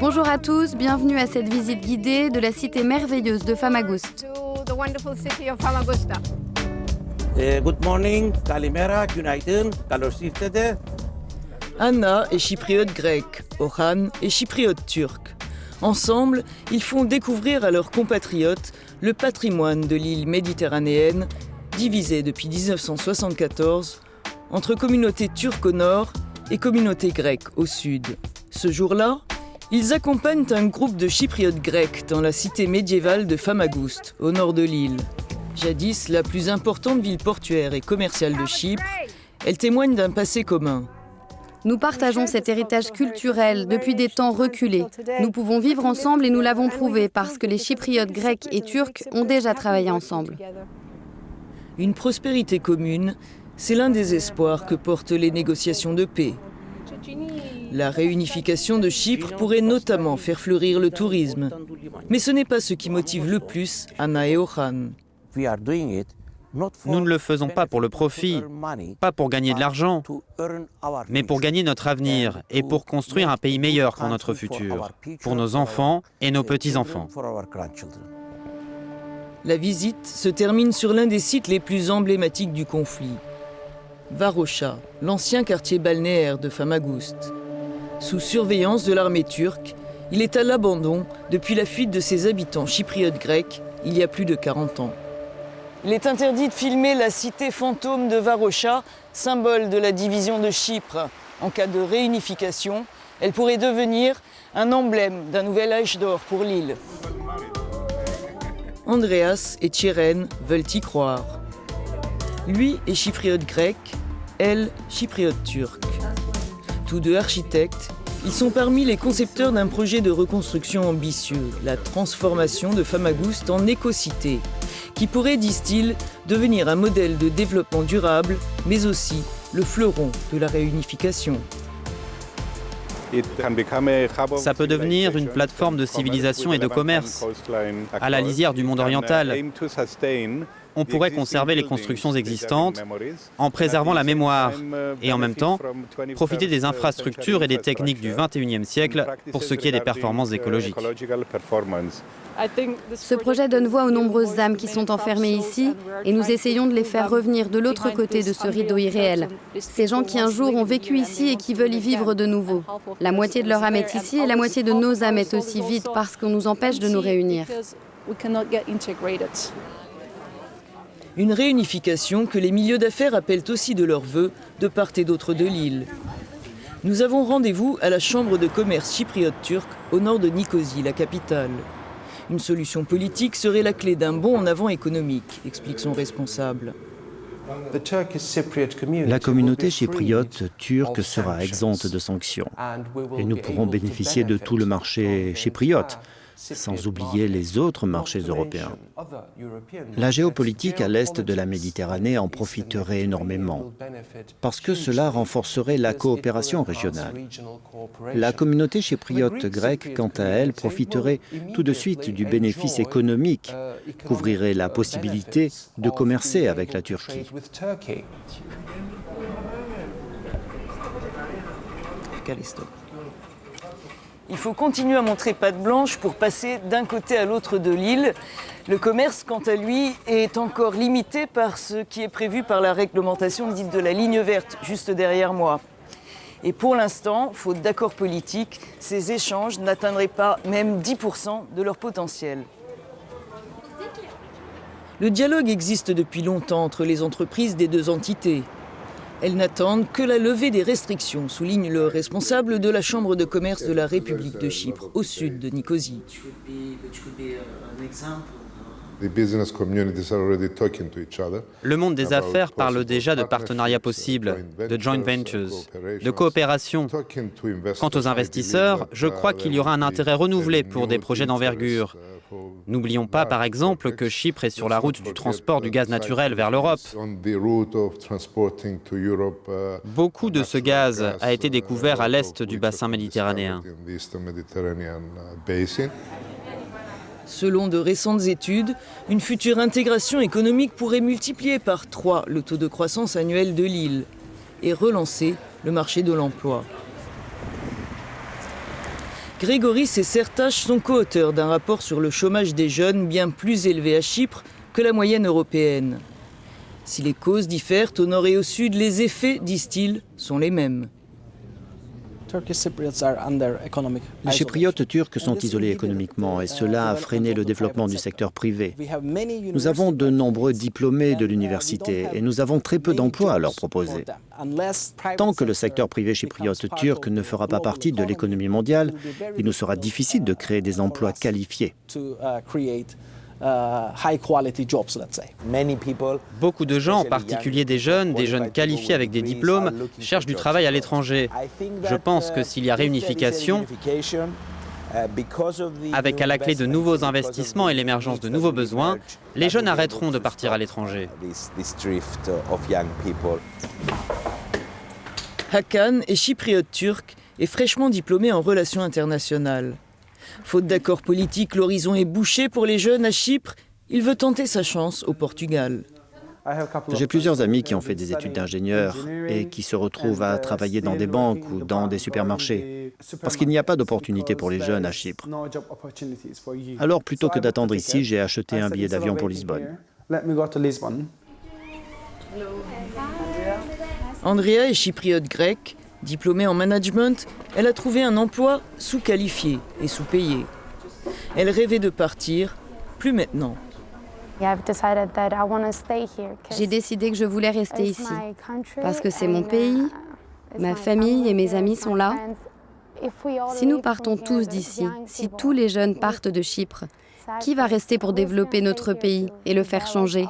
Bonjour à tous, bienvenue à cette visite guidée de la cité merveilleuse de Famagusta. Good morning, Kalimera, günaydın, καλώς ήρθατε. Anna est chypriote grecque, Orhan est chypriote turc. Ensemble, ils font découvrir à leurs compatriotes le patrimoine de l'île méditerranéenne, divisée depuis 1974 entre communautés turques au nord et communautés grecques au sud. Ce jour-là, ils accompagnent un groupe de chypriotes grecs dans la cité médiévale de Famagusta, au nord de l'île. Jadis la plus importante ville portuaire et commerciale de Chypre, elle témoigne d'un passé commun. Nous partageons cet héritage culturel depuis des temps reculés. Nous pouvons vivre ensemble et nous l'avons prouvé parce que les Chypriotes grecs et turcs ont déjà travaillé ensemble. Une prospérité commune, c'est l'un des espoirs que portent les négociations de paix. La réunification de Chypre pourrait notamment faire fleurir le tourisme. Mais ce n'est pas ce qui motive le plus Anna et Orhan. Nous ne le faisons pas pour le profit, pas pour gagner de l'argent, mais pour gagner notre avenir et pour construire un pays meilleur pour notre futur, pour nos enfants et nos petits-enfants. La visite se termine sur l'un des sites les plus emblématiques du conflit. Varosha, l'ancien quartier balnéaire de Famagusta. Sous surveillance de l'armée turque, il est à l'abandon depuis la fuite de ses habitants chypriotes grecs il y a plus de 40 ans. Il est interdit de filmer la cité fantôme de Varosha, symbole de la division de Chypre. En cas de réunification, elle pourrait devenir un emblème d'un nouvel âge d'or pour l'île. Andreas et Tcheren veulent y croire. Lui est chypriote grec, elle chypriote turque. Tous deux architectes, ils sont parmi les concepteurs d'un projet de reconstruction ambitieux, la transformation de Famagusta en écocité, qui pourrait, disent-ils, devenir un modèle de développement durable, mais aussi le fleuron de la réunification. Ça peut devenir une plateforme de civilisation et de commerce à la lisière du monde oriental. On pourrait conserver les constructions existantes en préservant la mémoire et en même temps profiter des infrastructures et des techniques du XXIe siècle pour ce qui est des performances écologiques. Ce projet donne voix aux nombreuses âmes qui sont enfermées ici et nous essayons de les faire revenir de l'autre côté de ce rideau irréel. Ces gens qui un jour ont vécu ici et qui veulent y vivre de nouveau. La moitié de leur âme est ici et la moitié de nos âmes est aussi vide parce qu'on nous empêche de nous réunir. Une réunification que les milieux d'affaires appellent aussi de leur vœu de part et d'autre de l'île. Nous avons rendez-vous à la chambre de commerce chypriote turque au nord de Nicosie, la capitale. Une solution politique serait la clé d'un bond en avant économique, explique son responsable. La communauté chypriote turque sera exempte de sanctions et nous pourrons bénéficier de tout le marché chypriote, sans oublier les autres marchés européens. La géopolitique à l'est de la Méditerranée en profiterait énormément, parce que cela renforcerait la coopération régionale. La communauté chypriote grecque, quant à elle, profiterait tout de suite du bénéfice économique, qu'ouvrirait la possibilité de commercer avec la Turquie. Il faut continuer à montrer patte blanche pour passer d'un côté à l'autre de l'île. Le commerce, quant à lui, est encore limité par ce qui est prévu par la réglementation dite de la ligne verte, juste derrière moi. Et pour l'instant, faute d'accord politique, ces échanges n'atteindraient pas même 10% de leur potentiel. Le dialogue existe depuis longtemps entre les entreprises des deux entités. Elles n'attendent que la levée des restrictions, souligne le responsable de la Chambre de commerce de la République de Chypre, au sud de Nicosie. Le monde des affaires parle déjà de partenariats possibles, de joint ventures, de coopération. Quant aux investisseurs, je crois qu'il y aura un intérêt renouvelé pour des projets d'envergure. N'oublions pas, par exemple, que Chypre est sur la route du transport du gaz naturel vers l'Europe. Beaucoup de ce gaz a été découvert à l'est du bassin méditerranéen. Selon de récentes études, une future intégration économique pourrait multiplier par 3 le taux de croissance annuel de l'île et relancer le marché de l'emploi. Grégoris et Sertaç sont co-auteurs d'un rapport sur le chômage des jeunes bien plus élevé à Chypre que la moyenne européenne. Si les causes diffèrent au nord et au sud, les effets, disent-ils, sont les mêmes. Les Chypriotes turcs sont isolés économiquement et cela a freiné le développement du secteur privé. Nous avons de nombreux diplômés de l'université et nous avons très peu d'emplois à leur proposer. Tant que le secteur privé chypriote turc ne fera pas partie de l'économie mondiale, il nous sera difficile de créer des emplois qualifiés. Beaucoup de gens, en particulier des jeunes qualifiés avec des diplômes, cherchent du travail à l'étranger. Je pense que s'il y a réunification, avec à la clé de nouveaux investissements et l'émergence de nouveaux besoins, les jeunes arrêteront de partir à l'étranger. Hakan est chypriote turc et fraîchement diplômé en relations internationales. Faute d'accord politique, l'horizon est bouché pour les jeunes à Chypre. Il veut tenter sa chance au Portugal. J'ai plusieurs amis qui ont fait des études d'ingénieur et qui se retrouvent à travailler dans des banques ou dans des supermarchés, parce qu'il n'y a pas d'opportunité pour les jeunes à Chypre. Alors, plutôt que d'attendre ici, j'ai acheté un billet d'avion pour Lisbonne. Andrea est chypriote grecque. Diplômée en management, elle a trouvé un emploi sous-qualifié et sous-payé. Elle rêvait de partir, plus maintenant. J'ai décidé que je voulais rester ici, parce que c'est mon pays, ma famille et mes amis sont là. Si nous partons tous d'ici, si tous les jeunes partent de Chypre, qui va rester pour développer notre pays et le faire changer ?